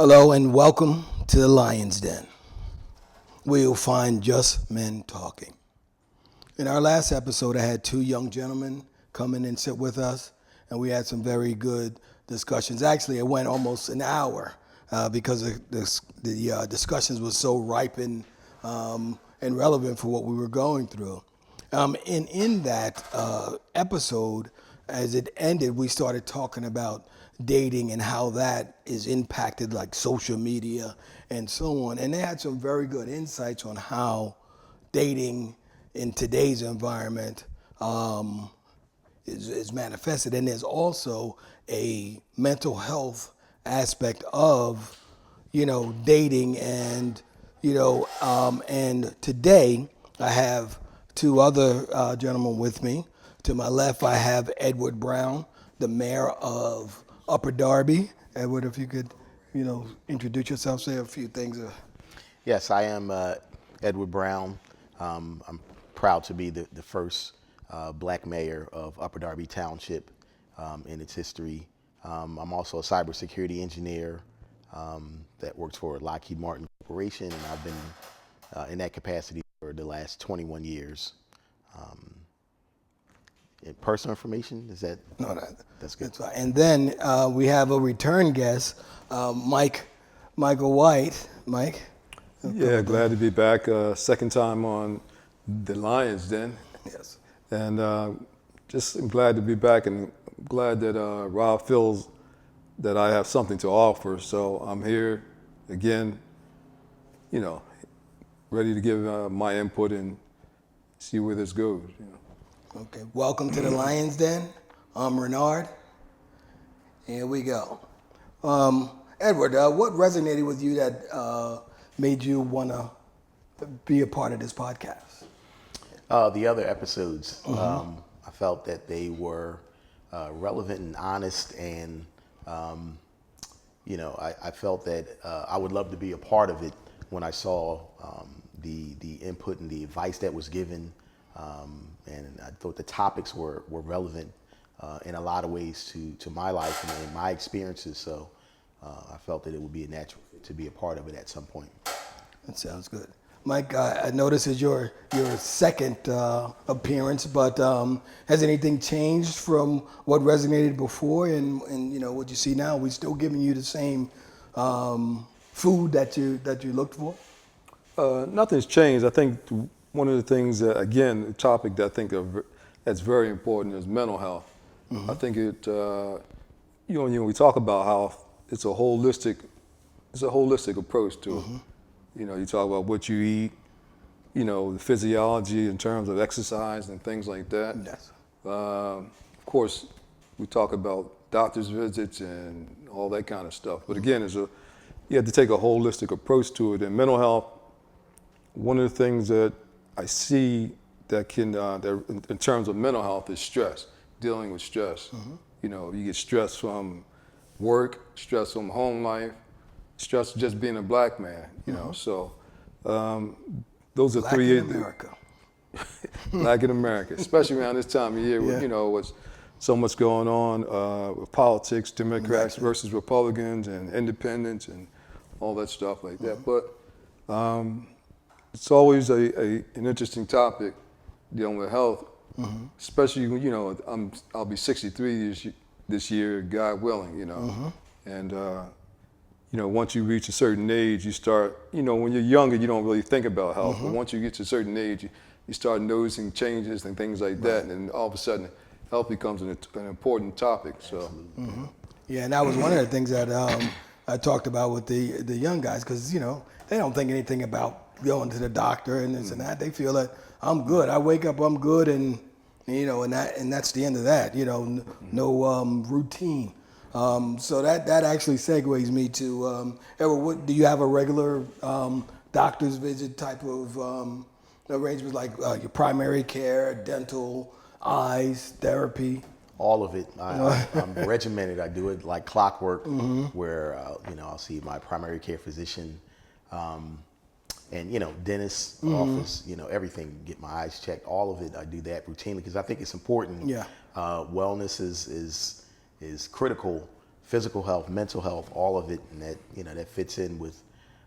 Hello and welcome to the Lion's Den, where you'll find just men talking. In our last episode, I had two young gentlemen come in and sit with us, and we had some very good discussions. Actually, it went almost an hour because the discussions were so ripe and relevant for what we were going through. In that episode, as it ended, we started talking about dating and how that is impacted, like social media and so on. And they had some very good insights on how dating in today's environment is manifested. And there's also a mental health aspect of, dating and today I have two other gentlemen with me. To my left, I have Edward Brown, the mayor of Upper Darby. Edward, if you could, introduce yourself, say a few things. Yes, I am Edward Brown. I'm proud to be the first black mayor of Upper Darby Township in its history. I'm also a cybersecurity engineer that works for Lockheed Martin Corporation, and I've been in that capacity for the last 21 years. Personal information, is that? No, that's good. That's right. And then we have a return guest, Michael White. Mike? Yeah, glad to be back. Second time on the Lions Den. Yes. And just glad to be back and glad that Rob feels that I have something to offer. So I'm here again, ready to give my input and see where this goes. Okay, welcome to the Lion's Den. I'm Renard. Here we go. Edward, what resonated with you that made you want to be a part of this podcast? The other episodes, I felt that they were relevant and honest, and I felt that I would love to be a part of it when I saw the input and the advice that was given, and I thought the topics were relevant in a lot of ways to my life and my experiences. So I felt that it would be a natural fit to be a part of it at some point. That sounds good. Mike, I noticed it's your second appearance, but has anything changed from what resonated before and what you see now? Are we still giving you the same food that you looked for? Nothing's changed. I think one of the things that, again, the topic that I think that's very important is mental health. I think when we talk about health, it's a holistic approach to it. You talk about what you eat, the physiology in terms of exercise and things like that. Yes. Of course, we talk about doctor's visits and all that kind of stuff. But again, you have to take a holistic approach to it. And mental health, one of the things that I see that in terms of mental health is stress, dealing with stress. You get stress from work, stress from home life, stress just being a black man, So those are Black three. in America. Black in America, especially around this time of year, with so much going on with politics, Democrats versus Republicans and independents and all that stuff like that. But it's always an interesting topic dealing with health, especially when I'll be 63 this year, God willing, and once you reach a certain age, you start, when you're younger, you don't really think about health, but once you get to a certain age, you start noticing changes and things like that, and then all of a sudden, health becomes an important topic. So, Yeah, and that was one of the things that I talked about with the young guys, because they don't think anything about going to the doctor and this and that. They feel that I'm good. I wake up, I'm good, and and that's the end of that. No routine. So that actually segues me to Edward. Do you have a regular doctor's visit type of arrangements, like your primary care, dental, eyes, therapy? All of it. I'm regimented. I do it like clockwork, where I'll see my primary care physician, and dentist office. Everything. Get my eyes checked. All of it. I do that routinely because I think it's important. Yeah. Wellness is critical physical health, mental health, all of it, and that fits in with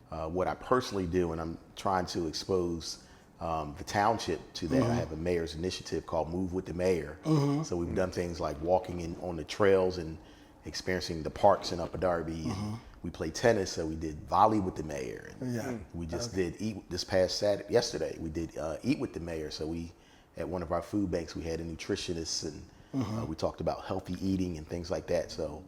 what I personally do, and I'm trying to expose the township to that. I have a mayor's initiative called Move with the Mayor. So we've done things like walking on the trails and experiencing the parks in Upper Darby. And we play tennis, so we did volley with the mayor. And we just did eat this past yesterday. We did eat with the mayor. So we, at one of our food banks, we had a nutritionist, and we talked about healthy eating and things like that. So,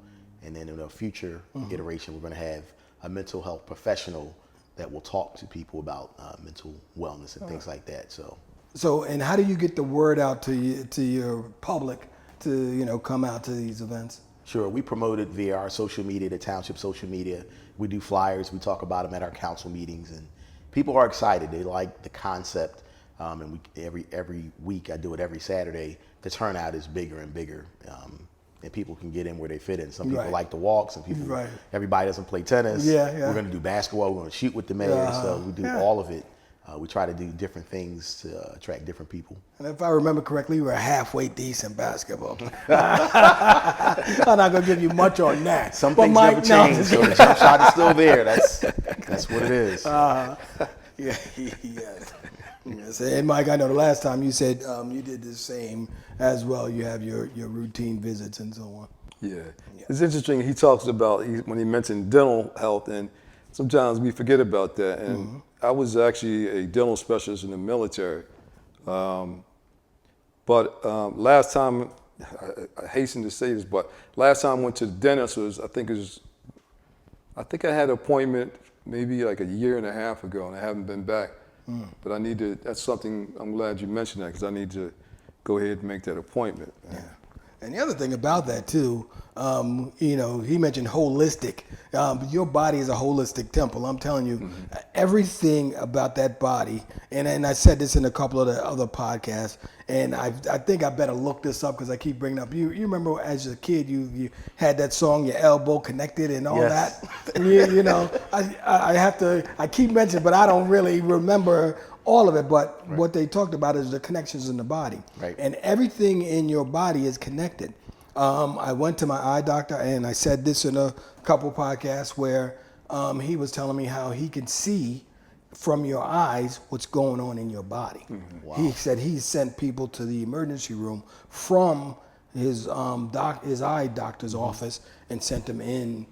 and then in a future iteration, we're going to have a mental health professional that will talk to people about mental wellness and things like that. So, and how do you get the word out to your public to come out to these events? Sure, we promote it via our social media, the township social media. We do flyers, we talk about them at our council meetings, and people are excited. They like the concept, and every week, I do it every Saturday. The turnout is bigger and bigger, and people can get in where they fit in. Some people like to walk, some people, everybody doesn't play tennis. We're going to do basketball, we're going to shoot with the mayor, so we do all of it. We try to do different things to attract different people. And if I remember correctly, you were halfway decent basketball. I'm not going to give you much on that. Some things never change, so the jump shot is still there. That's what it is. Yes. And Mike, I know the last time you said you did the same as well. You have your routine visits and so on. Yeah. It's interesting. He talks about when he mentioned dental health, and sometimes we forget about that. And I was actually a dental specialist in the military. But last time, I hasten to say this, but last time I went to the dentist I think I had an appointment maybe like a year and a half ago, and I haven't been back. But that's something, I'm glad you mentioned that, because I need to go ahead and make that appointment. Yeah. And the other thing about that too, he mentioned holistic. Your body is a holistic temple. I'm telling you, everything about that body, and I said this in a couple of the other podcasts, and I think I better look this up because I keep bringing up. You remember as a kid, you had that song, Your Elbow Connected and all that? I keep mentioning, but I don't really remember all of it, but what they talked about is the connections in the body. Right. And everything in your body is connected. I went to my eye doctor, and I said this in a couple podcasts where he was telling me how he can see from your eyes what's going on in your body. Wow. He said he sent people to the emergency room from his eye doctor's office and sent them in,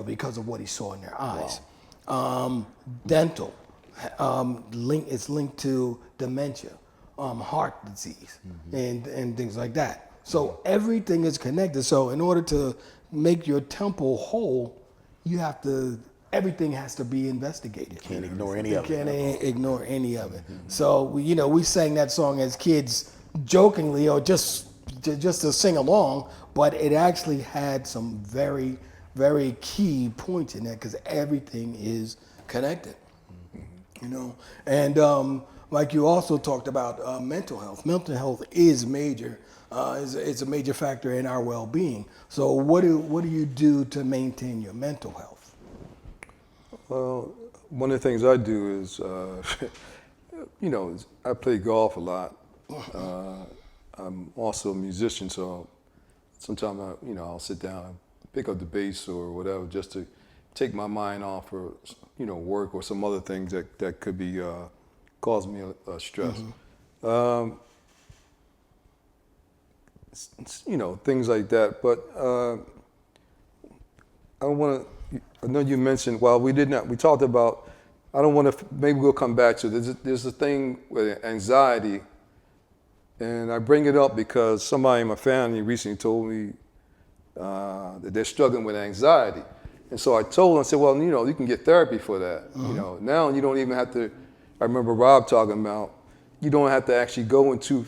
because of what he saw in their eyes. Wow. Dental. It's linked to dementia, heart disease, and things like that. So everything is connected. So in order to make your temple whole, everything has to be investigated. You can't ignore any of it. You can't ignore any of it. So we sang that song as kids jokingly or just to sing along, but it actually had some very, very key points in there because everything is connected. And like you also talked about mental health. Mental health is major. It's a major factor in our well-being. So what do you do to maintain your mental health? Well, one of the things I do is, I play golf a lot. I'm also a musician, so sometimes I'll sit down and pick up the bass or whatever just to take my mind off for work or some other things that could be causing me a stress. Things like that. But I know you mentioned, we talked about, I don't want to, maybe we'll come back to this. There's a thing with anxiety, and I bring it up because somebody in my family recently told me that they're struggling with anxiety. And so I told him, I said, well, you can get therapy for that. Now you don't even have to, I remember Rob talking about, you don't have to actually go into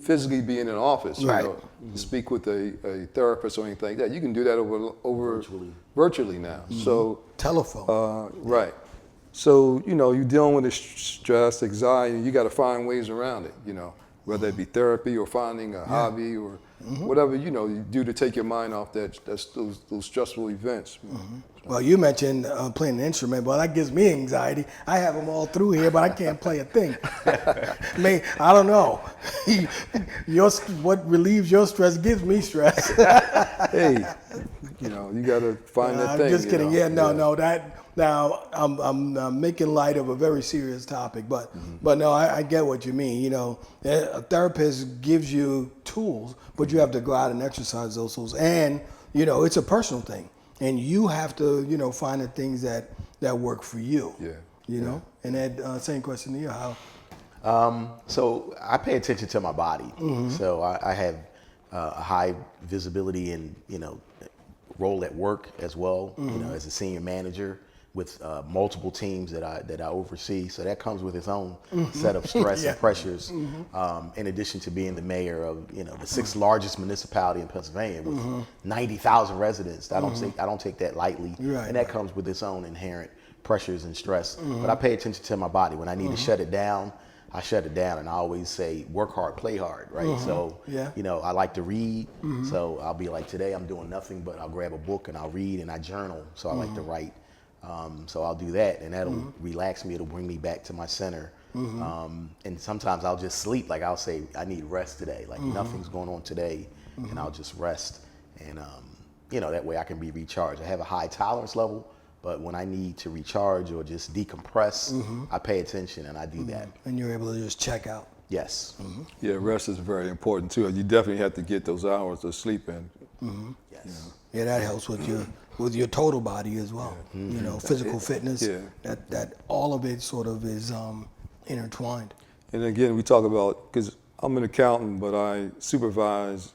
physically be in an office, to speak with a therapist or anything like that. You can do that over virtually now. So telephone. Right. So, you're dealing with the stress, anxiety, you got to find ways around it, whether it be therapy or finding a hobby or whatever you do to take your mind off those stressful events. Well, you mentioned playing an instrument. Well, that gives me anxiety. I have them all through here, but I can't play a thing. I don't know. What relieves your stress gives me stress. Hey, you got to find that thing. I'm just kidding. No. Now I'm making light of a very serious topic, but no, I get what you mean. A therapist gives you tools, but you have to go out and exercise those tools, and it's a personal thing. And you have to, find the things that work for you. Yeah. And Ed, same question to you. How? So I pay attention to my body. So I have a high visibility and role at work as well. As a senior manager with multiple teams that I oversee. So that comes with its own set of stress and pressures. In addition to being the mayor of the sixth largest municipality in Pennsylvania with 90,000 residents. I don't take that lightly, and that comes with its own inherent pressures and stress. But I pay attention to my body. When I need to shut it down, I shut it down, and I always say, work hard, play hard, right? So, I like to read. So I'll be like, today I'm doing nothing, but I'll grab a book and I'll read and I journal. So I like to write. So I'll do that, and that'll relax me. It'll bring me back to my center. And sometimes I'll just sleep. Like I'll say, I need rest today. Like nothing's going on today, and I'll just rest. And that way I can be recharged. I have a high tolerance level, but when I need to recharge or just decompress, I pay attention and I do that. And you're able to just check out. Yes. Yeah, rest is very important too. You definitely have to get those hours of sleep in. Yes. Yeah, that helps with your total body as well. Physical fitness. Yeah. That all of it sort of is intertwined. And again, we talk about, because I'm an accountant, but I supervise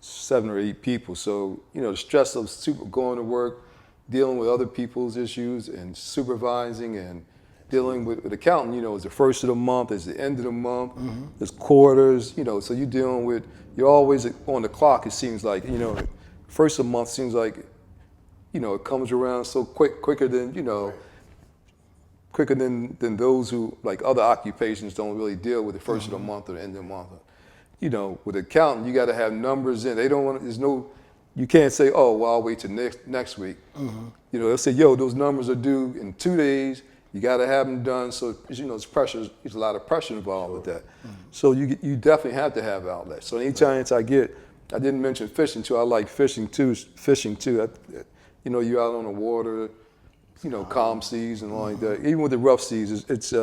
7 or 8 people. So the stress of going to work, dealing with other people's issues, and supervising and dealing with accounting, it's the first of the month, it's the end of the month, there's quarters, so you're always on the clock, it seems like, first of the month seems like, it comes around so quicker than those who, like other occupations, don't really deal with the first of the month or the end of the month. With accounting, you got to have numbers in. They don't want, you can't say, oh, well, I'll wait till next week. They'll say, yo, those numbers are due in 2 days. You got to have them done. So, there's pressure. There's a lot of pressure involved with that. So you definitely have to have outlets. So any chance I get, I didn't mention fishing too. I like fishing too. You're out on the water, calm seas and all like that. Even with the rough seas, it's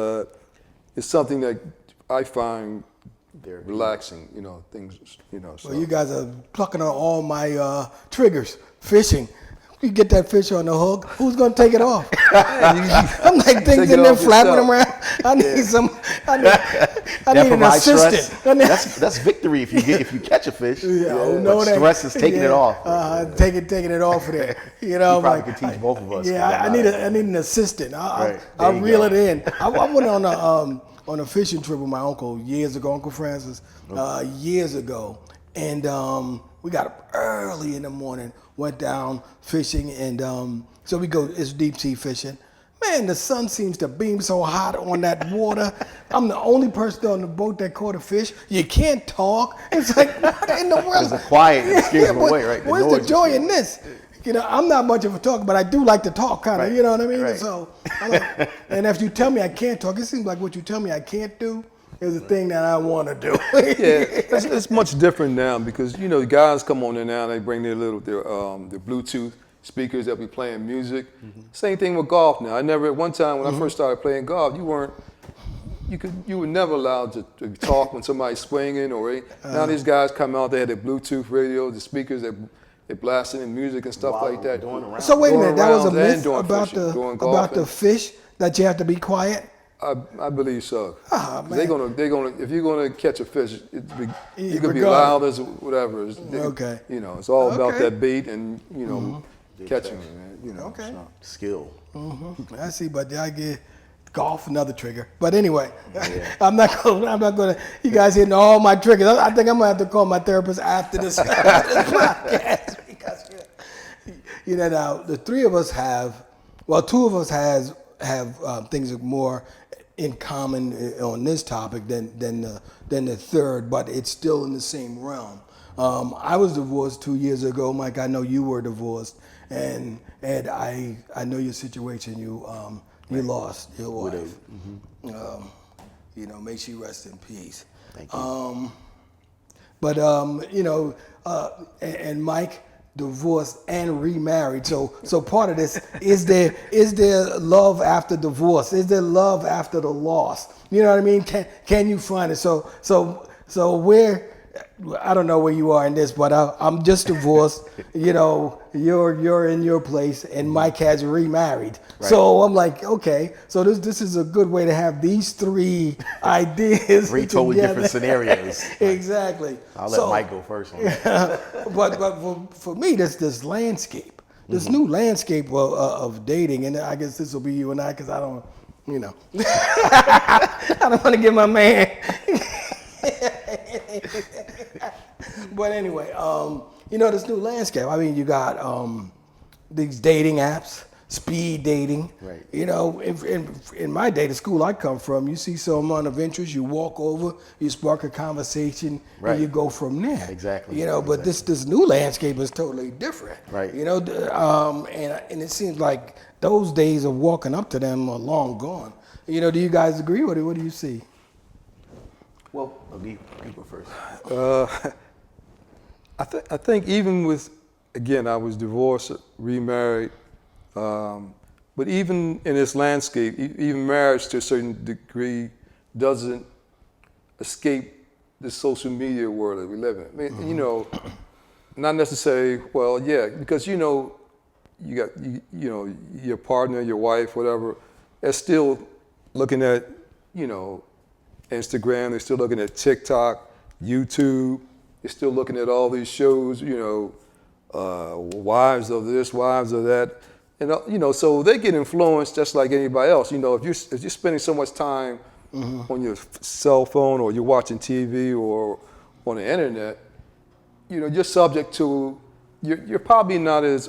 something that I find relaxing. Things. So. Well, you guys are plucking on all my triggers. Fishing. You get that fish on the hook, who's gonna take it off? I'm like things in there flapping around. I need an assistant. That's victory if you catch a fish. No, stress is taking it off. Taking it off of there. You probably could teach both of us. Yeah, I need an assistant. I'll reel it in. I went on a fishing trip with my uncle years ago, Uncle Francis, years ago, and we got up early in the morning. Went down fishing, and so we go, it's deep sea fishing. Man, the sun seems to beam so hot on that water. I'm the only person on the boat that caught a fish. You can't talk. It's like, what in the world? It's the quiet that scares them away, right? Where's the joy in this? I'm not much of a talker, but I do like to talk, kind of, right. You know what I mean? Right. So, I'm like, and if you tell me I can't talk, it seems like what you tell me I can't do is a thing that I want to do. It's much different now because the guys come on there now. They bring their Bluetooth speakers that be playing music. Same thing with golf now. At one time when I first started playing golf, you were never allowed to talk when somebody's swinging now these guys come out. They had their Bluetooth radio, the speakers they're blasting in music and stuff like that. So wait a minute, that was a myth about the fish that you have to be quiet. I believe so. Man. They're gonna. If you're gonna catch a fish, you could be loud as whatever. Okay. It's all about that bait and catching it, man. Okay. So. Skill. I see, but I get golf another trigger. But anyway, I'm not gonna. You guys hitting all my triggers. I think I'm gonna have to call my therapist after this podcast because now the three of us have. Well, two of us have things more in common on this topic than the third, but it's still in the same realm. I was divorced 2 years ago. Mike, I know you were divorced, and Ed, I know your situation. You lost your wife. You know, may she rest in peace. Thank you. But and Mike divorced and remarried. So part of this is there love after divorce? Is there love after the loss? You know what I mean? Can you find it? So where, I don't know where you are in this, but I'm just divorced. You know, you're in your place, and Mike has remarried. Right. So I'm like, okay, so this is a good way to have these three ideas. Three totally together. different scenarios. Exactly. I'll let Mike go first on that. but for me, this landscape, this new landscape of dating, and I guess this will be you and I, because I don't, you know, I don't want to get my man. But anyway, you know, this new landscape. I mean, you got these dating apps, speed dating. Right. You know, in my day, the school I come from, you see someone of interest, you walk over, you spark a conversation, Right. and you go from there. Exactly. You know, but this new landscape is totally different. Right. You know, and it seems like those days of walking up to them are long gone. You know, do you guys agree with it? What do you see? Well, you go first. I think even with, again, I was divorced, remarried, but even in this landscape, even marriage to a certain degree doesn't escape the social media world that we live in. I mean, you know, not necessarily, well, yeah, because you know, you got, you know, your partner, your wife, whatever, they're still looking at, you know, Instagram, they're still looking at TikTok, YouTube, they're still looking at all these shows, you know, wives of this, wives of that. And, you know, so they get influenced just like anybody else. You know, if you're spending so much time on your cell phone, or you're watching TV or on the internet, you know, you're subject to, you're probably not as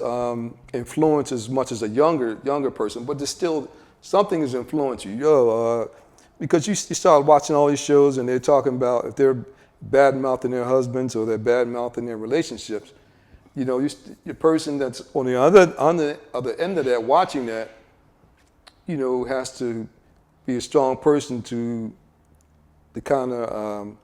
influenced as much as a younger person, but there's still, something is influencing you. Because you start watching all these shows and they're talking about if they're bad-mouthing their husbands or they're bad-mouthing their relationships, you know, your person that's on the other end of that, watching that, you know, has to be a strong person to kind of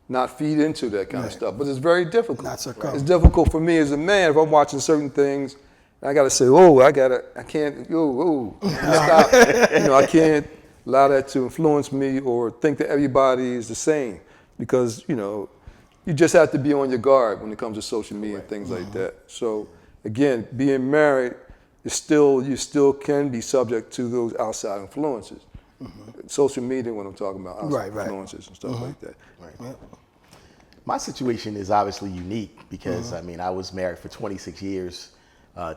not feed into that kind of stuff. But it's very difficult. Not succumb. It's difficult for me as a man if I'm watching certain things. I got to say, oh, I can't, stop. You know, I can't allow that to influence me or think that everybody is the same, because, you know, you just have to be on your guard when it comes to social media and things like that. So again, being married, you still can be subject to those outside influences. Social media, when I'm talking about outside influences and stuff like that. Right. Yep. My situation is obviously unique because I mean, I was married for 26 years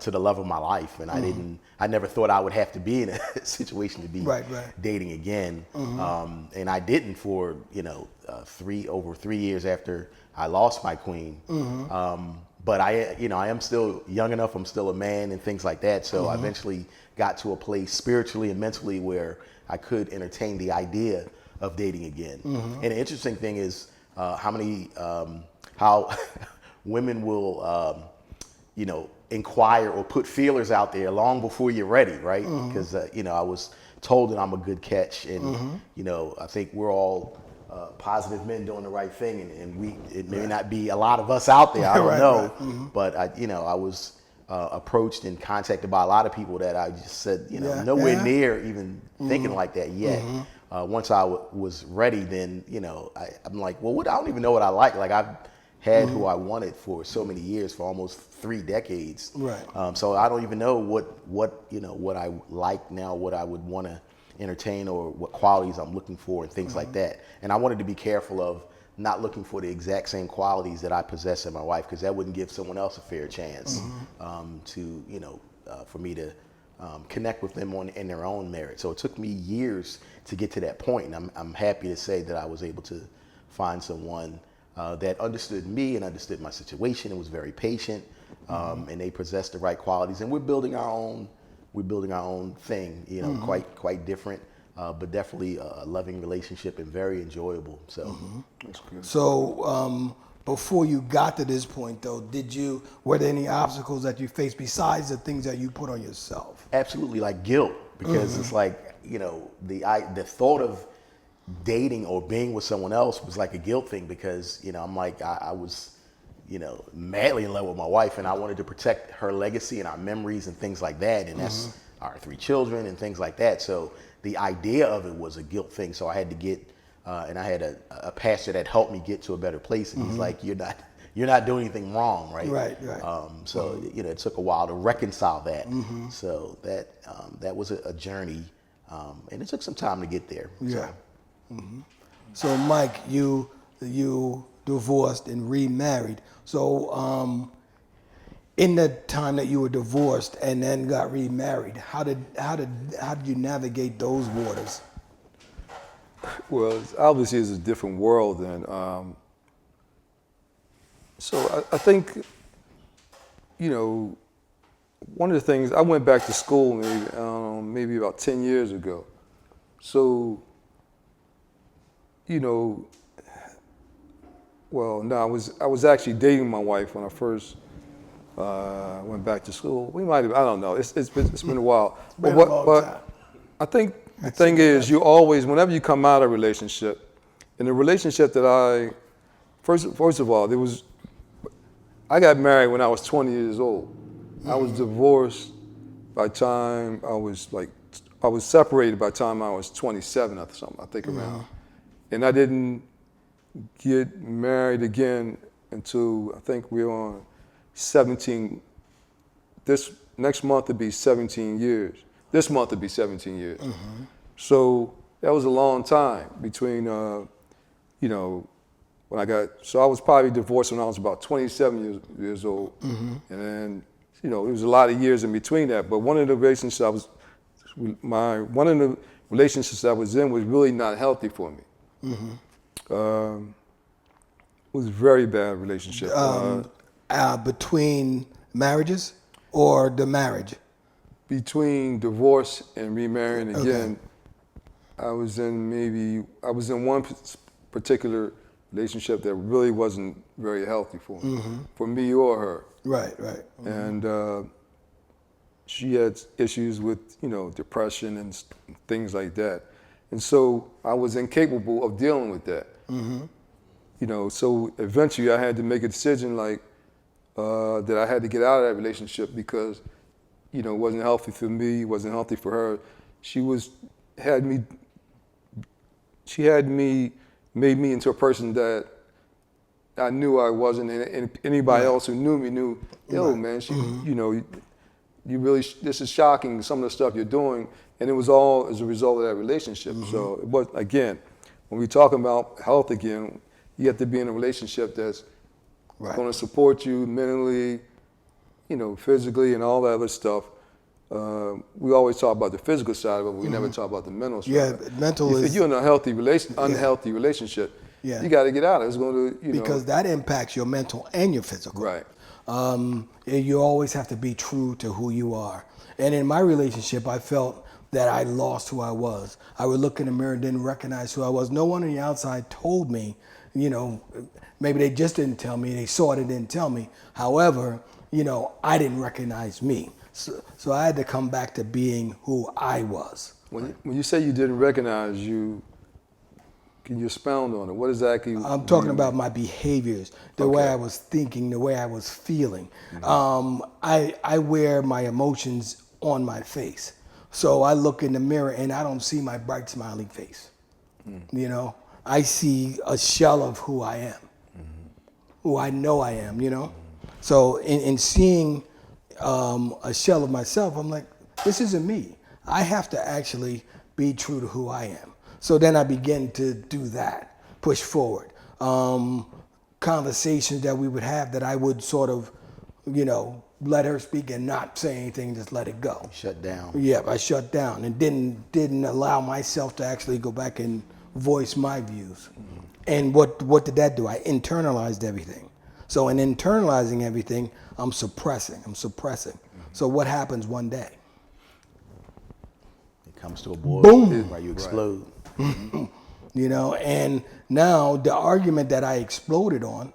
to the love of my life, and I never thought I would have to be in a situation to be dating again, and I didn't for, you know, over 3 years after I lost my queen. But I am still young enough. I'm still a man and things like that. So I eventually got to a place spiritually and mentally where I could entertain the idea of dating again. And the interesting thing is how women will, you know, inquire or put feelers out there long before you're ready, right? Because you know, I was told that I'm a good catch, and you know, I think we're all positive men doing the right thing, and it may not be a lot of us out there. I don't know, but I was approached and contacted by a lot of people that I just said, you know, nowhere near even thinking like that yet. Once I was ready, then, you know, I'm like, well, I don't even know what I like. Like, I've had who I wanted for so many years, for almost 3 decades. Right. So I don't even know what I like now, what I would want to entertain, or what qualities I'm looking for and things like that. And I wanted to be careful of not looking for the exact same qualities that I possess in my wife, because that wouldn't give someone else a fair chance to, you know, for me to connect with them in their own merit. So it took me years to get to that point, and I'm happy to say that I was able to find someone that understood me and understood my situation and was very patient, and they possessed the right qualities. And we're building our own thing, you know, quite different, but definitely a loving relationship and very enjoyable. So, That's good. So before you got to this point, though, were there any obstacles that you faced besides the things that you put on yourself? Absolutely, like guilt, because it's like, you know, the thought of dating or being with someone else was like a guilt thing, because, you know, I'm like, I was, you know, madly in love with my wife, and I wanted to protect her legacy and our memories and things like that, and that's our 3 children and things like that. So the idea of it was a guilt thing. So I had to get, and I had a pastor that helped me get to a better place, and he's like, you're not doing anything wrong, right? Right. So you know, it took a while to reconcile that. So that was a journey, and it took some time to get there. Yeah. So Mike, you divorced and remarried. So in the time that you were divorced and then got remarried, how did you navigate those waters? Well, obviously it's a different world, and so I think, you know, one of the things, I went back to school maybe about 10 years ago. So, you know, well, no, I was actually dating my wife when I first went back to school. We might have, I don't know. It's been a while. Been a long time. I think the thing is, you always, whenever you come out of a relationship, in the relationship that first of all, I got married when I was 20 years old. I was divorced by the time I was separated by the time I was 27 or something, I think around. And I didn't get married again until I think we're on 17. This next month would be 17 years. This month would be 17 years. So that was a long time between, you know, so I was probably divorced when I was about 27 years old. And then, you know, it was a lot of years in between that. But one of the relationships I was in was really not healthy for me. It was a very bad relationship. Between marriages or the marriage? Between divorce and remarrying again, I was in one particular relationship that really wasn't very healthy for me or her. Right. And she had issues with, you know, depression and things like that. And so I was incapable of dealing with that. You know, so eventually I had to make a decision that I had to get out of that relationship because, you know, it wasn't healthy for me, it wasn't healthy for her. She made me into a person that I knew I wasn't, and anybody else who knew me knew, yo, man, you know, you really, this is shocking, some of the stuff you're doing, and it was all as a result of that relationship. So it was, again, when we're talking about health again, you have to be in a relationship that's going to support you mentally, you know, physically, and all that other stuff. We always talk about the physical side of it, but we never talk about the mental side. Yeah, mental is. If you're in a unhealthy relationship, you got to get out of it. It's going to, you know. Because that impacts your mental and your physical. Right. You always have to be true to who you are. And in my relationship, I felt that I lost who I was. I would look in the mirror and didn't recognize who I was. No one on the outside told me, you know, maybe they just didn't tell me, they saw it and didn't tell me. However, you know, I didn't recognize me. So I had to come back to being who I was. When you say you didn't recognize you, can you expound on it? What exactly? I'm talking about my behaviors, the way I was thinking, the way I was feeling. I wear my emotions on my face. So I look in the mirror and I don't see my bright smiling face. You know, I see a shell of who I am, who I know I am, you know. So in seeing a shell of myself, I'm like, this isn't me. I have to actually be true to who I am. So then I begin to do that, push forward. Conversations that we would have that I would sort of, you know, let her speak and not say anything, just let it go. Shut down. Yeah, I shut down and didn't allow myself to actually go back and voice my views. And what did that do? I internalized everything. So in internalizing everything, I'm suppressing. So what happens one day? It comes to a boil. Boom. Where you explode. You know, and now the argument that I exploded on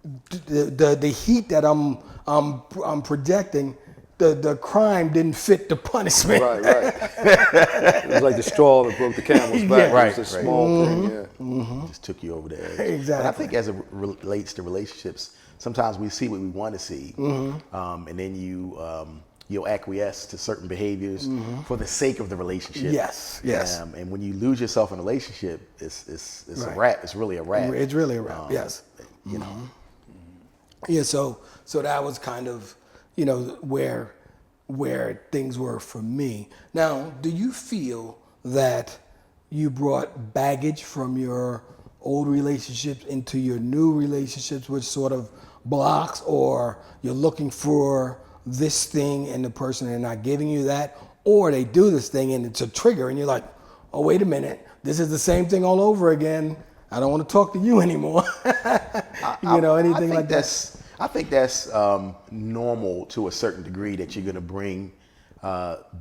the heat that I'm projecting, the crime didn't fit the punishment. Right. It was like the straw that broke the camel's back. Yeah. It was a small thing. Yeah. Just took you over the edge. Exactly. But I think as it relates to relationships, sometimes we see what we want to see, and then you'll acquiesce to certain behaviors for the sake of the relationship. Yes. And when you lose yourself in a relationship, it's Right. a wrap. It's really a wrap. It's really a wrap. Yes. You know. Yeah. So that was kind of, where things were for me. Now, do you feel that you brought baggage from your old relationships into your new relationships, which sort of blocks, or you're looking for this thing in the person and they're not giving you that, or they do this thing and it's a trigger and you're like, oh, wait a minute, this is the same thing all over again. I don't want to talk to you anymore. Anything like that. I think that's normal to a certain degree, that you're going to bring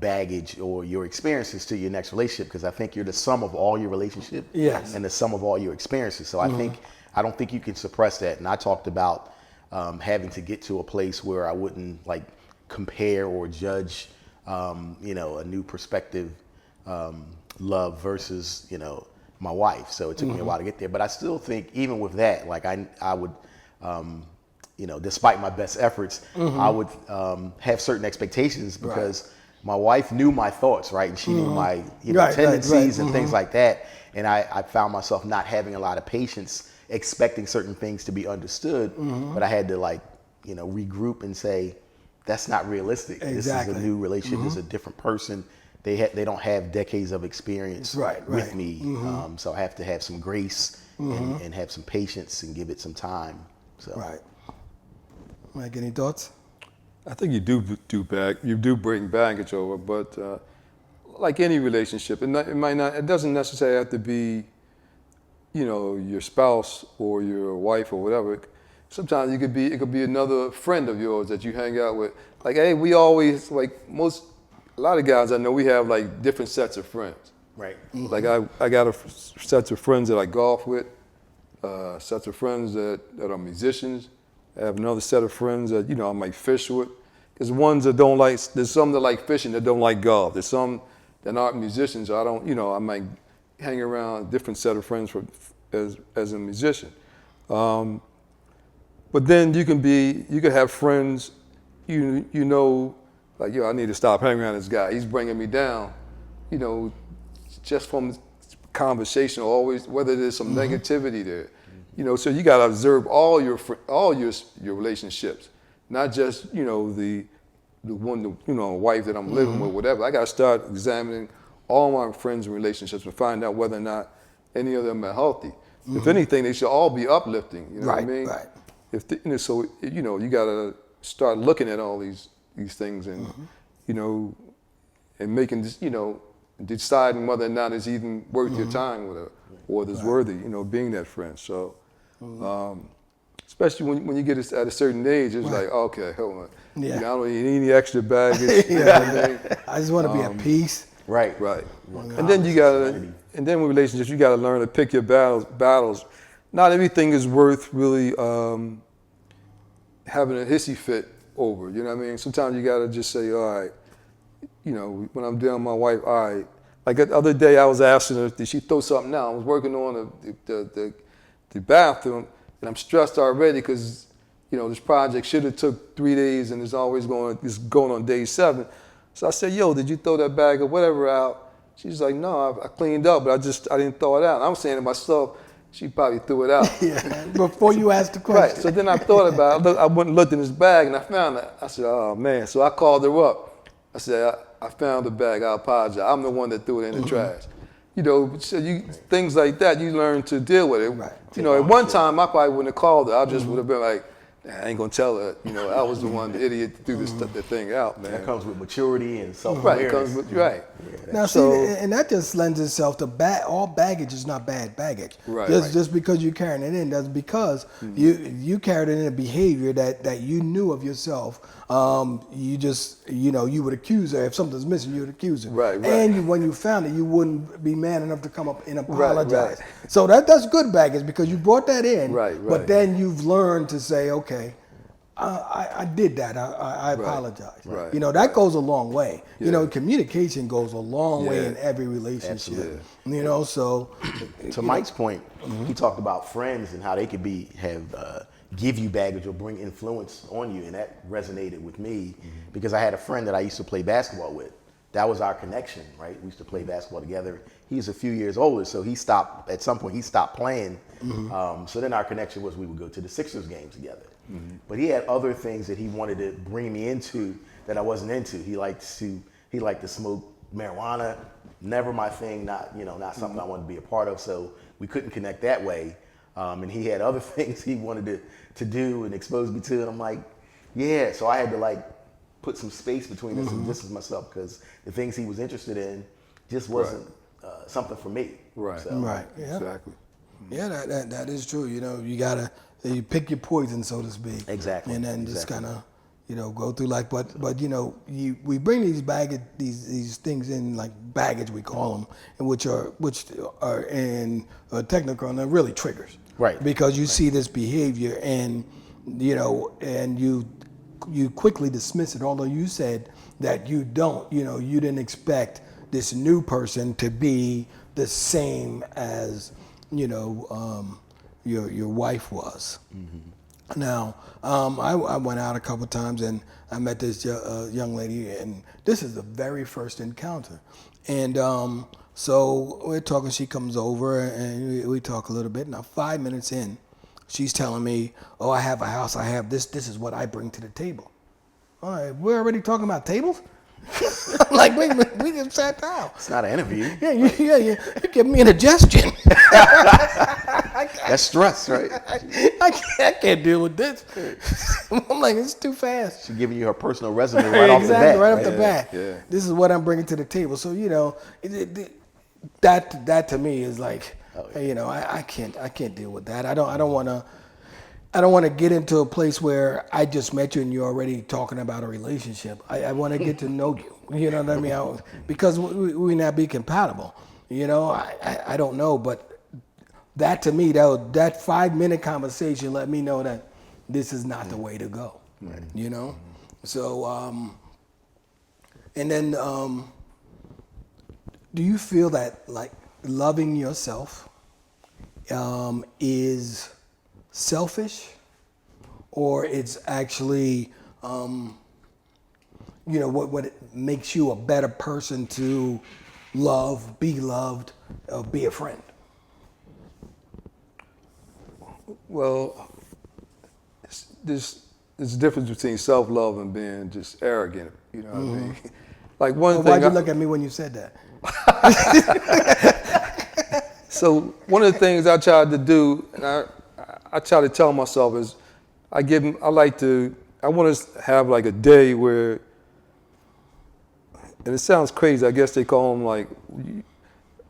baggage or your experiences to your next relationship, because I think you're the sum of all your relationships and the sum of all your experiences. So I don't think you can suppress that. And I talked about having to get to a place where I wouldn't like compare or judge, a new perspective, love versus, my wife. So it took me a while to get there. But I still think even with that, like I would, despite my best efforts, I would have certain expectations, because my wife knew my thoughts, right? And she knew my tendencies and things like that. And I found myself not having a lot of patience, expecting certain things to be understood. But I had to regroup and say, that's not realistic. Exactly. This is a new relationship. This is a different person. They don't have decades of experience with me. So I have to have some grace and have some patience and give it some time. So. Right. Mike, any thoughts? I think you do bring baggage over, but like any relationship, it doesn't necessarily have to be, your spouse or your wife or whatever. Sometimes it could be another friend of yours that you hang out with. Like, hey, we always, a lot of guys I know, we have like different sets of friends. Right. Like I got sets of friends that I golf with, sets of friends that are musicians. I have another set of friends that, I might fish with. There's ones that don't like, there's some that like fishing that don't like golf. There's some that aren't musicians. So I don't, I might hang around a different set of friends as a musician. But then you could have friends, like, I need to stop hanging around this guy. He's bringing me down, just from conversation, always, whether there's some negativity there. So you got to observe all your relationships, not just, the one, wife that I'm living with, whatever. I got to start examining all my friends and relationships and find out whether or not any of them are healthy. If anything, they should all be uplifting. You know what I mean? Right. So you got to start looking at all these things and, and making this, deciding whether or not it's even worth your time with her, or it's worthy, being that friend. So, especially when you get at a certain age, it's like, okay, hold on. Yeah. I don't need any extra baggage. You know what I mean? I just want to be at peace. Right. And then with relationships, you gotta learn to pick your battles. Not everything is worth really having a hissy fit over. You know what I mean? Sometimes you gotta just say, all right, when I'm dealing with my wife, all right. Like the other day, I was asking her, did she throw something out? I was working on the bathroom, and I'm stressed already because this project should have took 3 days, and it's going on day 7. So I said, yo, did you throw that bag or whatever out? She's like, no, I cleaned up, but I didn't throw it out. And I'm saying to myself, she probably threw it out. Yeah, before you asked the question. Right, so then I thought about it. I went and looked in his bag, and I found it. I said, oh, man. So I called her up. I said, I found the bag. I apologize. I'm the one that threw it in the trash. So things like that, you learn to deal with it. Right. At one time, I probably wouldn't have called her. I just would have been like, I ain't gonna tell her, I was the one, the idiot, to do the thing out, man. That comes with maturity and Right, self-awareness. it comes with, right. Now, So- see, and that just lends itself to all baggage is not bad baggage. Right. Just because you're carrying it in, that's because you carried it in a behavior that you knew of yourself. You just, you would accuse her if something's missing. You would accuse her. Right, right. And when you found it, you wouldn't be man enough to come up and apologize. right. So that's good baggage because you brought that in. Right, But right. then you've learned to say, okay, I did that. I apologize. Right. That goes a long way. Yeah. Communication goes a long way Yeah. in every relationship. Absolutely. So To Mike's point, he talked about friends and how they could give you baggage or bring influence on you, and that resonated with me because I had a friend that I used to play basketball with. That was our connection, right? We used to play basketball together. He's a few years older, so at some point he stopped playing. So then our connection was we would go to the Sixers games together. But he had other things that he wanted to bring me into that I wasn't into. He liked to smoke marijuana, never my thing, not something I wanted to be a part of. So we couldn't connect that way. And he had other things he wanted to do and expose me to, and I'm like, yeah. So I had to put some space between us and distance myself because the things he was interested in just wasn't something for me. Right. So, right, yeah, Exactly. yeah, that is true. You gotta pick your poison, so to speak. Exactly. And then just Exactly. kind of go through but we bring these baggage these things in like baggage we call them, and which are in technical and they're really triggers. Right. Because you see this behavior and and you quickly dismiss it, although you said that you don't, you didn't expect this new person to be the same as, your wife was. Now, I went out a couple times and I met this young lady, and this is the very first encounter. And so we're talking, she comes over and we talk a little bit. Now, 5 minutes in, she's telling me, oh, I have a house, I have this is what I bring to the table. All right, we're already talking about tables? I'm like, wait a minute, we just sat down. It's not an interview. Yeah, you give me an indigestion. That's stress, right? I can't deal with this. I'm like, it's too fast. She's giving you her personal resume right off the bat. Right off the bat. Yeah. This is what I'm bringing to the table. So that to me is like, I can't deal with that. I don't want to get into a place where I just met you and you're already talking about a relationship. I want to get to know you. You know what I mean? Because we not be compatible. I don't know, but that to me, that 5-minute conversation let me know that this is not the way to go. Right. So and then do you feel that like loving yourself is selfish, or it's actually what it makes you a better person to love, be loved, be a friend? Well, there's a difference between self-love and being just arrogant. You know what I mean? Like one thing. Why'd you look at me when you said that? So one of the things I tried to do, and I try to tell myself is, I want to have like a day where, and it sounds crazy, I guess they call them like,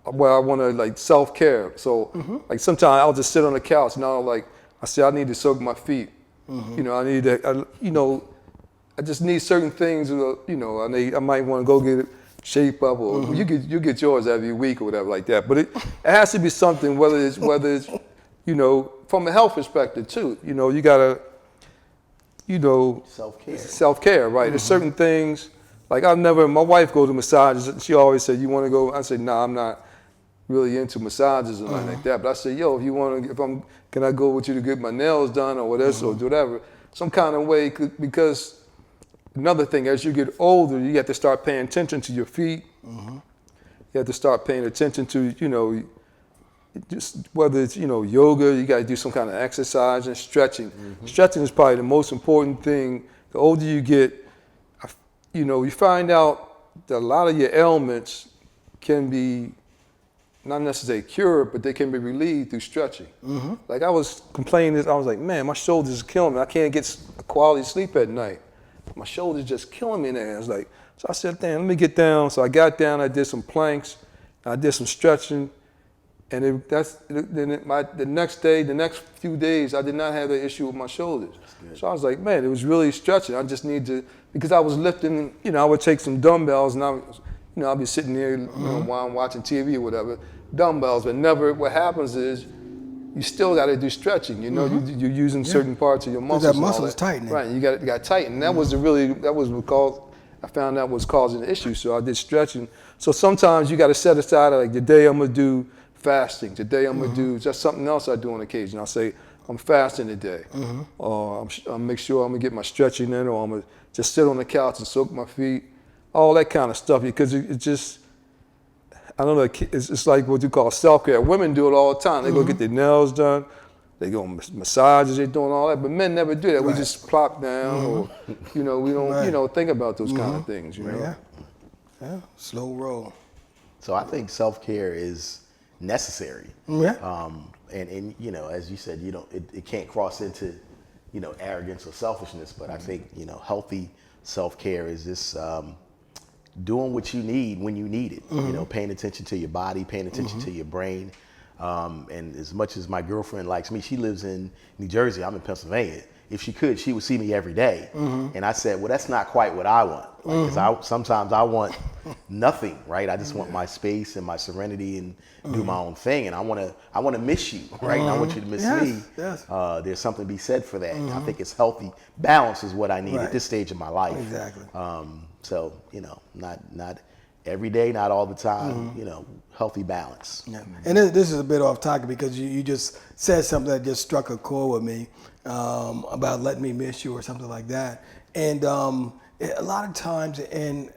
where I want to like self-care. So like sometimes I'll just sit on the couch and I say I need to soak my feet. I need to, I just need certain things. I might want to go get shape up, or you get yours every week or whatever like that. But it has to be something, whether it's from a health perspective too. You gotta, self-care, right? There's certain things. Like my wife goes to massages, and she always said, you want to go? I said, nah, I'm not really into massages or nothing like that. But I said, yo, if you want to, can I go with you to get my nails done or whatever, or whatever, some kind of way, because another thing, as you get older, you have to start paying attention to your feet. You have to start paying attention to, just whether it's, yoga, you got to do some kind of exercise and stretching. Stretching is probably the most important thing. The older you get, you find out that a lot of your ailments can be not necessarily cured, but they can be relieved through stretching. Like I was complaining, I was like, man, my shoulders are killing me. I can't get a quality sleep at night. My shoulders just killing me there. I was like, so I said, damn, let me get down. So I got down, I did some planks, I did some stretching, and the next day, the next few days, I did not have the issue with my shoulders. So I was like, man, it was really stretching. I just need to, because I was lifting, I would take some dumbbells and I'll be sitting there while I'm watching TV or whatever, dumbbells, but never, what happens is, you still got to do stretching. You're using certain parts of your muscles. That muscle is tightening. Right, you got to tighten. That was what caused, I found that was causing the issue, so I did stretching. So sometimes you got to set aside, like today I'm going to do fasting. Today I'm going to do just something else I do on occasion. I'll say, I'm fasting today. Or I'll make sure I'm going to get my stretching in, or I'm going to just sit on the couch and soak my feet. All that kind of stuff, because it just, I don't know, it's like what you call self-care. Women do it all the time. They go get their nails done, they go massages, they're doing all that, but men never do that. Right. We just plop down, or, we don't, think about those kind of things, Yeah, slow roll. So I think self-care is necessary. Yeah. And as you said, it can't cross into, arrogance or selfishness, but I think, healthy self-care is just, doing what you need when you need it, paying attention to your body, paying attention to your brain. And as much as my girlfriend likes me, she lives in New Jersey, I'm in Pennsylvania. If she could, she would see me every day. And I said, well, that's not quite what I want. Because sometimes I want nothing, right? I just want my space and my serenity and do my own thing. And I want to miss you, right? And I want you to miss me. Yes. There's something to be said for that. I think it's healthy. Balance is what I need at this stage of my life. Exactly. So, not every day, not all the time, healthy balance. Yeah. And this is a bit off topic because you just said something that just struck a chord with me about letting me miss you or something like that. And a lot of times, and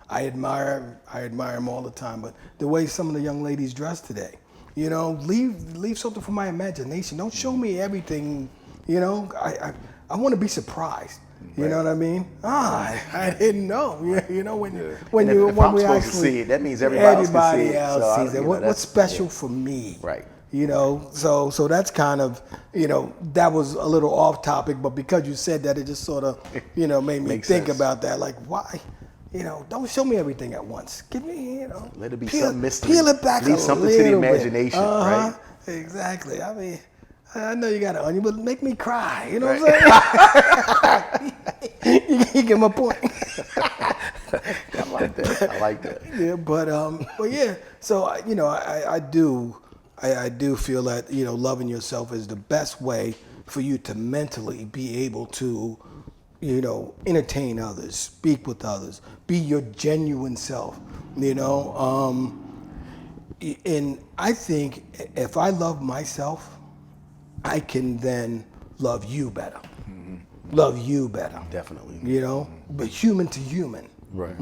I admire them all the time, but the way some of the young ladies dress today, leave something for my imagination. Don't show me everything, I want to be surprised. You know what I mean? I didn't know. When if I'm we supposed actually to see it, that means everybody else sees it. What's special for me? Right. So that's kind of, that was a little off topic, but because you said that, it just sort of, made me think about that. Like, why? Don't show me everything at once. Give me, let it be some mystery. Peel it back Leave a something little to the bit. imagination, right? Exactly. I mean, I know you got an onion, but make me cry. You know what I'm saying? You get my point. I like that. Yeah, but yeah. So I do feel that loving yourself is the best way for you to mentally be able to entertain others, speak with others, be your genuine self. And I think if I love myself, I can then love you better. Love you better. Definitely. But human to human. Right.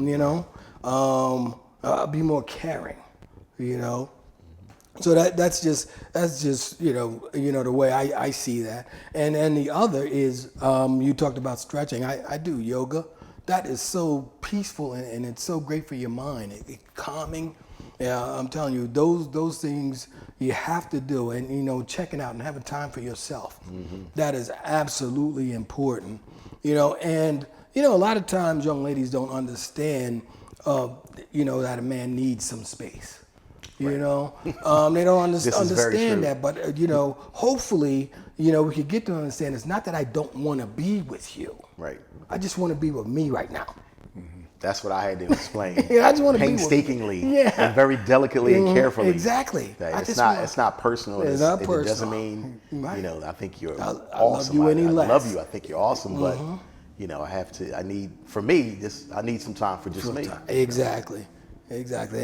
Be more caring. So that's just the way I see that. And the other is you talked about stretching. I do yoga. That is so peaceful and it's so great for your mind. It's calming. Yeah, I'm telling you, those things you have to do, and checking out and having time for yourself. That is absolutely important. And a lot of times young ladies don't understand that a man needs some space. They don't understand that, but hopefully we could get to understand it's not that I don't want to be with you. Right. I just want to be with me right now. That's what I had to explain. I just want to painstakingly and very delicately and carefully. Exactly. It's not personal. It's not it personal. doesn't mean I think you're awesome. I love you any less. I love you. I think you're awesome, but I need some time for just me. Exactly.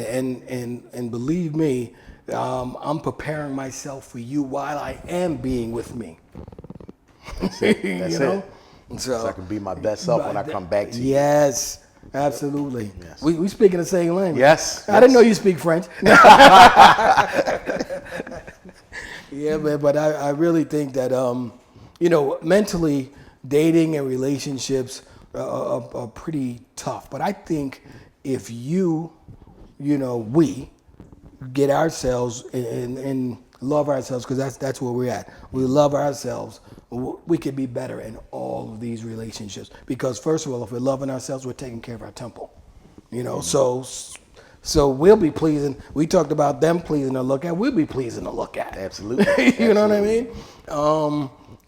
And believe me, I'm preparing myself for you while I am being with me. That's it. So I can be my best self when I come back to you. Yes, absolutely. Yes. We speaking the same language. Yes. I didn't know you speak French. Yeah, man, but I really think that mentally dating and relationships are pretty tough. But I think if we get ourselves and love ourselves, because that's where we're at. We love ourselves. We could be better in all of these relationships, because first of all, if we're loving ourselves, we're taking care of our temple. You know, so we'll be pleasing. We talked about them pleasing to look at. We'll be pleasing to look at. Absolutely. You know what I mean?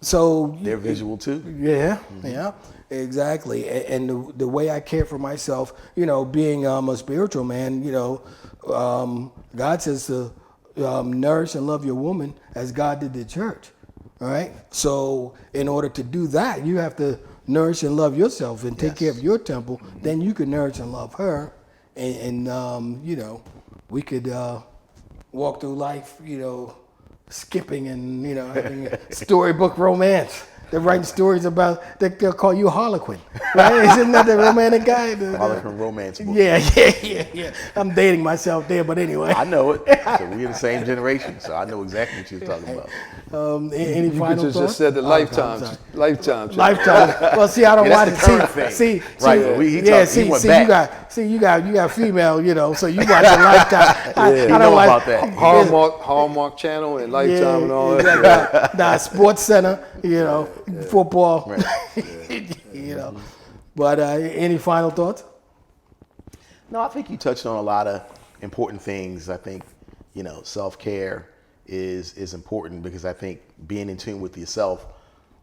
So They're visual too. yeah, yeah, exactly. And the way I care for myself, you know, being a spiritual man, you know, God says to nourish and love your woman as God did the church. All right. So in order to do that, you have to nourish and love yourself and take care of your temple. Then you can nourish and love her, and you know, we could walk through life, you know, skipping and, you know, having a storybook romance. They're writing stories about, they'll call you Harlequin, right? Isn't that the romantic guy? Harlequin romance book. Yeah. I'm dating myself there, but anyway. I know it. So we're in the same generation, so I know exactly what you're talking about. Any You final could thoughts? just said the Oh, lifetime. I'm sorry. Lifetime. Lifetime. Well, see, I don't Yeah, watch that's it. the current thing. Right, but he went back. You got female, you know, so you watch the Lifetime. I You don't know watch about that. Hallmark Channel and Lifetime and all that. Yeah. Nah, Sports Center, you know, football, you know. But any final thoughts? No, I think you touched on a lot of important things. I think, you know, self-care is important, because I think being in tune with yourself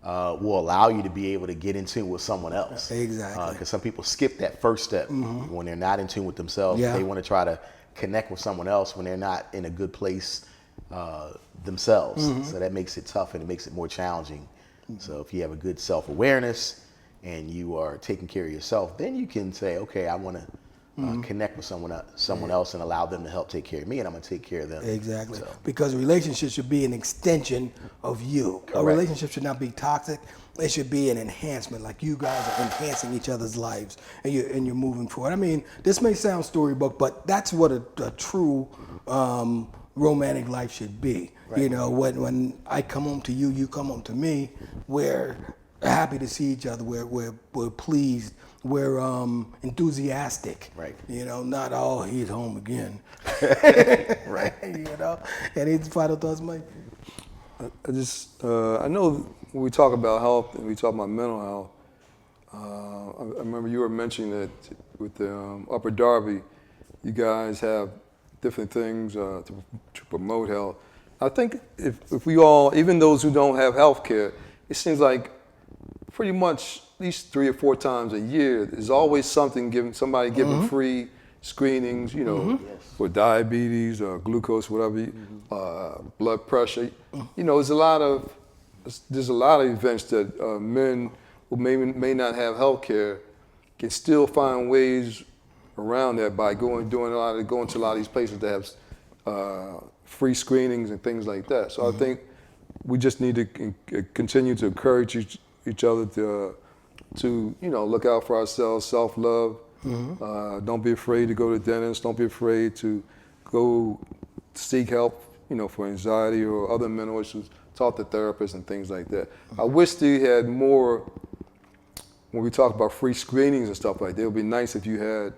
will allow you to be able to get in tune with someone else. Exactly. Because some people skip that first step when they're not in tune with themselves. Yeah. They want to try to connect with someone else when they're not in a good place themselves. So that makes it tough and it makes it more challenging. So if you have a good self-awareness and you are taking care of yourself, then you can say, okay, I want to connect with someone else and allow them to help take care of me, and I'm going to take care of them. Exactly. So, Because a relationship should be an extension of you. Correct. A relationship should not be toxic. It should be an enhancement, like you guys are enhancing each other's lives and you're moving forward. I mean, this may sound storybook, but that's what a true romantic life should be. Right. You know, when I come home to you, you come home to me, we're happy to see each other, we're pleased, we're enthusiastic. Right. You know, not, oh, he's home again. right. You know, any final thoughts, Mike? I know when we talk about health and we talk about mental health, I remember you were mentioning that with the Upper Darby, you guys have different things to promote health. I think if we all, even those who don't have health care, it seems like pretty much at least 3 or 4 times a year, there's always something giving free screenings, you know, for diabetes or glucose, whatever, blood pressure. You know, there's a lot of events that men who may not have health care can still find ways around that by going to a lot of these places that have free screenings and things like that. So I think we just need to continue to encourage each other to you know, look out for ourselves, self-love. Don't be afraid to go to the dentist. Don't be afraid to go seek help, you know, for anxiety or other mental issues. Talk to therapists and things like that. I wish they had more. When we talk about free screenings and stuff like that, it would be nice if you had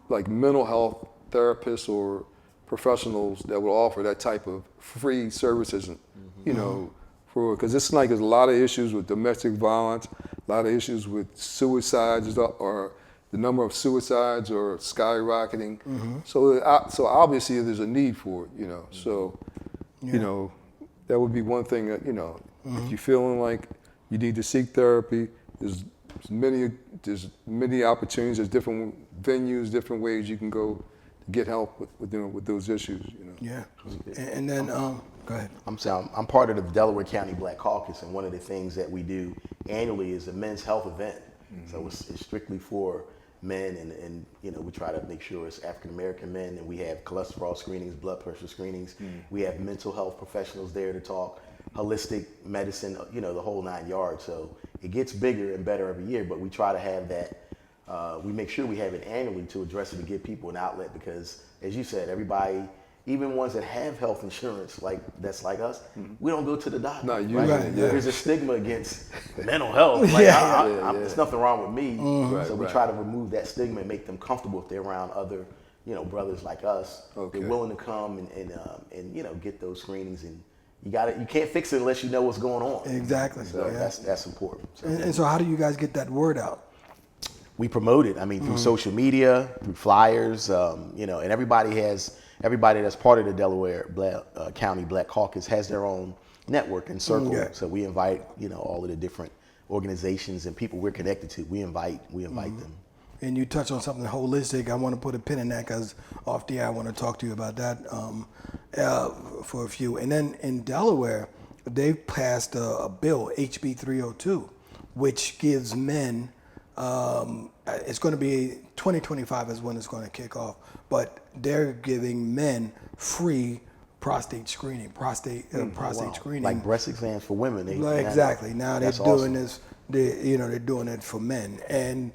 like mental health therapists or professionals that would offer that type of free services, and, you know, because it's like there's a lot of issues with domestic violence, a lot of issues with suicides, or the number of suicides are skyrocketing. So obviously there's a need for it, you know. So, you know, that would be one thing that, you know, if you're feeling like you need to seek therapy, there's many opportunities, there's different venues, different ways you can go to get help with those issues, you know. Yeah. And then, go ahead. I'm part of the Delaware County Black Caucus, and one of the things that we do annually is a men's health event. So it's strictly for men, and you know, we try to make sure it's African American men, and we have cholesterol screenings, blood pressure screenings. We have mental health professionals there to talk holistic medicine, you know, the whole 9 yards. So it gets bigger and better every year, but we try to have that. We make sure we have it annually to address it, to give people an outlet, because as you said, everybody, even ones that have health insurance, that's like us, we don't go to the doctor. No, you right? right, yeah. There's a stigma against mental health. Like, there's nothing wrong with me. So we try to remove that stigma and make them comfortable if they're around other brothers like us. Okay. They're willing to come and get those screenings, and you can't fix it unless you know what's going on. Exactly. So Yeah. that's important. So And so how do you guys get that word out? we promote it. I mean, through social media, through flyers, and everybody that's part of the Delaware County Black Caucus has their own network and circle. Yeah. So we invite, all of the different organizations and people we're connected to. We invite them. And you touch on something holistic. I want to put a pin in that because off the air I want to talk to you about that for a few. And then in Delaware, they've passed a bill, HB 302, which gives men, it's going to be 2025 is when it's going to kick off, but they're giving men free prostate screening, prostate screening. Like breast exams for women. Exactly. Now they're that's doing awesome. this. They're doing it for men, and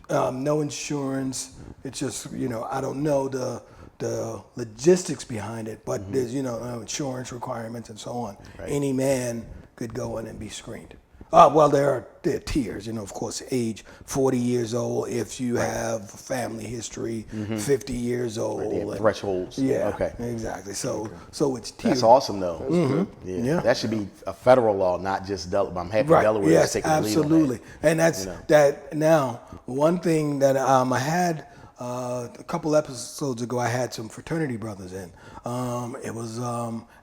no insurance. It's just I don't know the logistics behind it, but there's insurance requirements and so on. Right. Any man could go in and be screened. Well, there are tiers, of course, age 40 years old if you have family history, 50 years old. They have and- thresholds. Yeah, Okay. exactly. So it's tiered. That's awesome, though. Yeah. That should be a federal law, not just Delaware. I'm happy Right. Delaware is Yes, taking the lead on that. absolutely. And that's You know. that. Now, one thing that I had a couple episodes ago, I had some fraternity brothers in. It was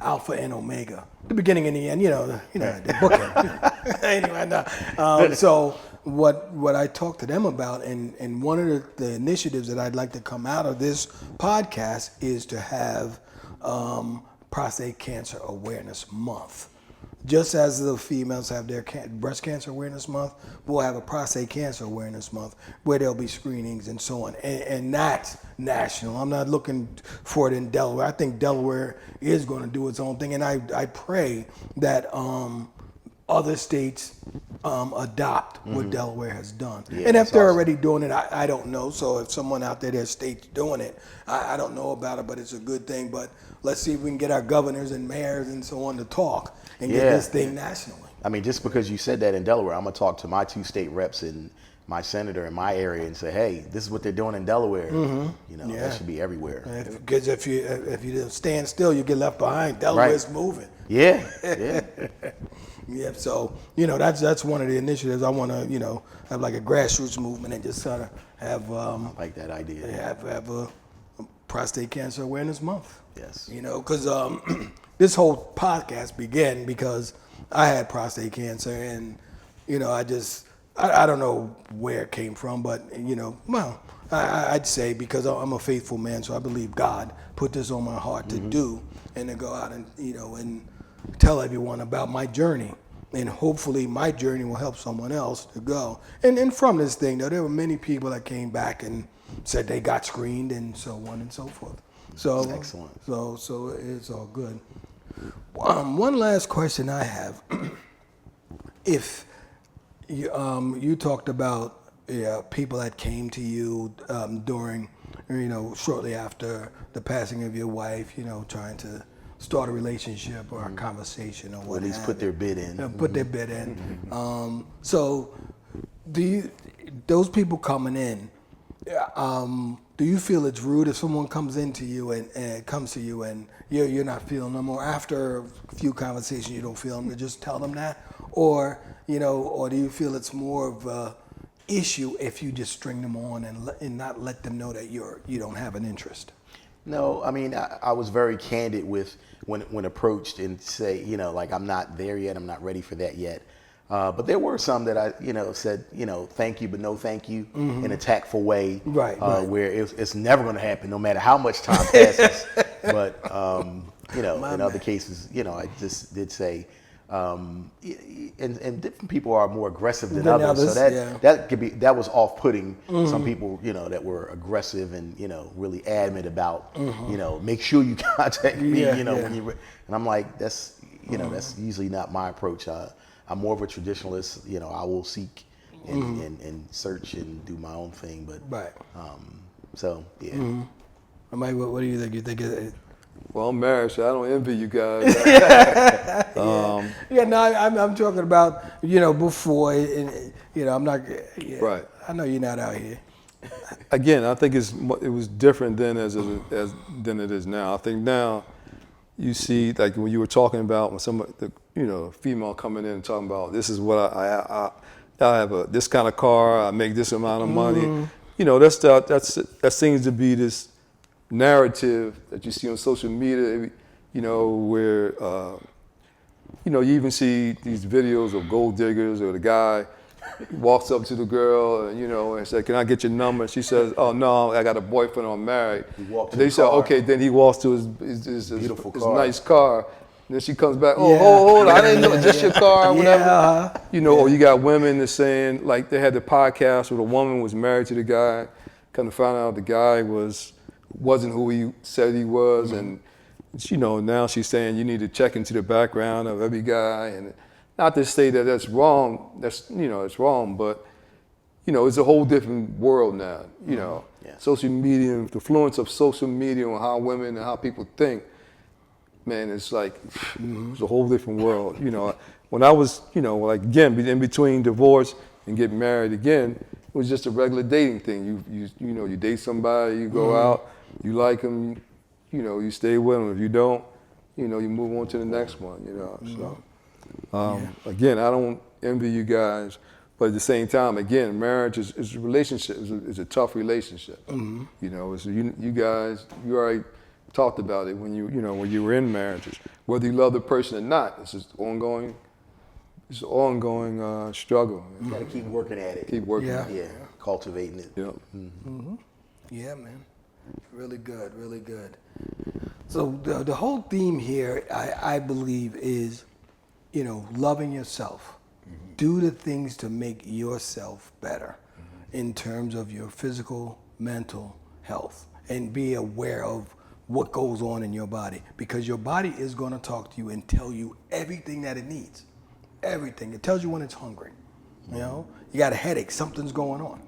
Alpha and Omega, the beginning and the end. The bookend. Anyway, no. So what I talked to them about, and one of the initiatives that I'd like to come out of this podcast is to have Prostate Cancer Awareness Month. Just as the females have their breast cancer awareness month, we'll have a prostate cancer awareness month where there'll be screenings and so on. And that's national. I'm not looking for it in Delaware. I think Delaware is going to do its own thing. And I pray that other states adopt what Delaware has done. Yeah, and if that's they're awesome. already doing it, I don't know. So if someone out there's states doing it, I don't know about it, but it's a good thing. But let's see if we can get our governors and mayors and so on to talk and get Yeah. this thing nationally. I mean, just because you said that in Delaware, I'm going to talk to my 2 state reps and my senator in my area and say, hey, this is what they're doing in Delaware. Yeah. That should be everywhere. Because if you stand still, you get left behind. Delaware's moving. Yeah, yeah. Yeah, so that's one of the initiatives. I want to have like a grassroots movement and just sort of have I like that idea. have a prostate cancer awareness month. Yes. Because this whole podcast began because I had prostate cancer, and I don't know where it came from, but I'd say because I'm a faithful man, so I believe God put this on my heart to do and to go out and and tell everyone about my journey. And hopefully my journey will help someone else to go. And from this thing, though, there were many people that came back and said they got screened and so on and so forth. So Excellent. So it's all good. One last question I have. If you talked about people that came to you during, shortly after the passing of your wife, trying to start a relationship or a conversation or Or what at least have put you. their bid in. Put their bid in. So, those people coming in, do you feel it's rude if someone comes into you and comes to you and you're not feeling them, or after a few conversations you don't feel them, to just tell them that, or or do you feel it's more of a issue if you just string them on and not let them know that you don't have an interest? No, I mean, I was very candid with when approached and say, like, I'm not there yet. I'm not ready for that yet. But there were some that I, said, thank you, but no thank you, in a tactful way. Right. Where it's never going to happen, no matter how much time passes. But, in other cases, I just did say, and different people are more aggressive than others. So that was off-putting. Some people, that were aggressive and really adamant about, make sure you contact me, when you. And I'm like, that's usually not my approach. I'm more of a traditionalist. I will seek and search and do my own thing. But Right. So yeah. Mike, what do you think? You think it? Well, I'm married, so I don't envy you guys. Yeah, no, I'm talking about before, and I'm not. Yeah, Right. I know you're not out here. again, I think it was different then than it is now. I think now you see, like when you were talking about when somebody, female coming in and talking about, this is what I have this kind of car, I make this amount of money. That seems to be this narrative that you see on social media, where you even see these videos of gold diggers or the guy walks up to the girl and says, "Can I get your number?" She says, "Oh no, I got a boyfriend or I'm married." And they say, "Okay." Then he walks to his nice car. And then she comes back, "Oh, Yeah. hold on, I didn't know, just your car, or whatever." Yeah. Or you got women that's saying, like they had the podcast where the woman was married to the guy, kind of found out the guy wasn't who he said he was, and now she's saying you need to check into the background of every guy, and not to say that that's wrong. It's wrong, but it's a whole different world now. Yeah. Social media, the influence of social media on how women and how people think. Man, it's like it's a whole different world. When I was, like again, in between divorce and getting married again, it was just a regular dating thing. You date somebody, you go out, you like them, you stay with them. If you don't, you move on to the next one. So. Again, I don't envy you guys, but at the same time, again, marriage is a relationship. Is a tough relationship. You guys, you already talked about it when you were in marriages. Whether you love the person or not, it's just ongoing. It's an ongoing struggle. You got to keep working at it. Keep working. Yeah. At it. Yeah, cultivating it. Yeah. Yeah, man. Really good, really good. So the whole theme here, I believe, is, loving yourself. Do the things to make yourself better in terms of your physical, mental health, and be aware of what goes on in your body, because your body is going to talk to you and tell you everything that it needs. Everything. It tells you when it's hungry. You got a headache, something's going on.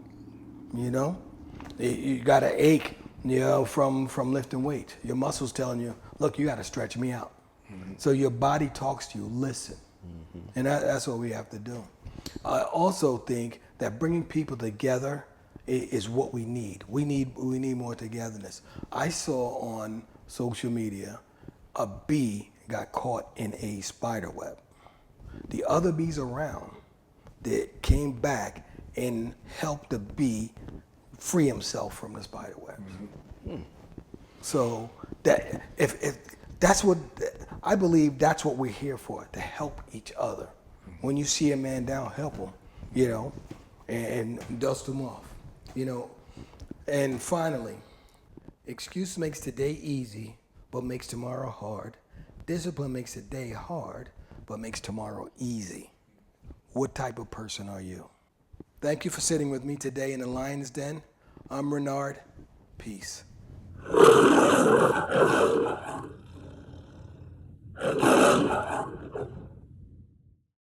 You got an ache, from lifting weight. Your muscles telling you, look, you got to stretch me out. So your body talks to you, listen. And that's what we have to do. I also think that bringing people together is what we need. We need more togetherness. I saw on social media a bee got caught in a spider web. The other bees around that came back and helped the bee free himself from the spider web. So that if that's what I believe, that's what we're here for, to help each other. When you see a man down, help him, and dust him off, And finally, excuse makes today easy, but makes tomorrow hard. Discipline makes today hard, but makes tomorrow easy. What type of person are you? Thank you for sitting with me today in the Lion's Den. I'm Renard. Peace.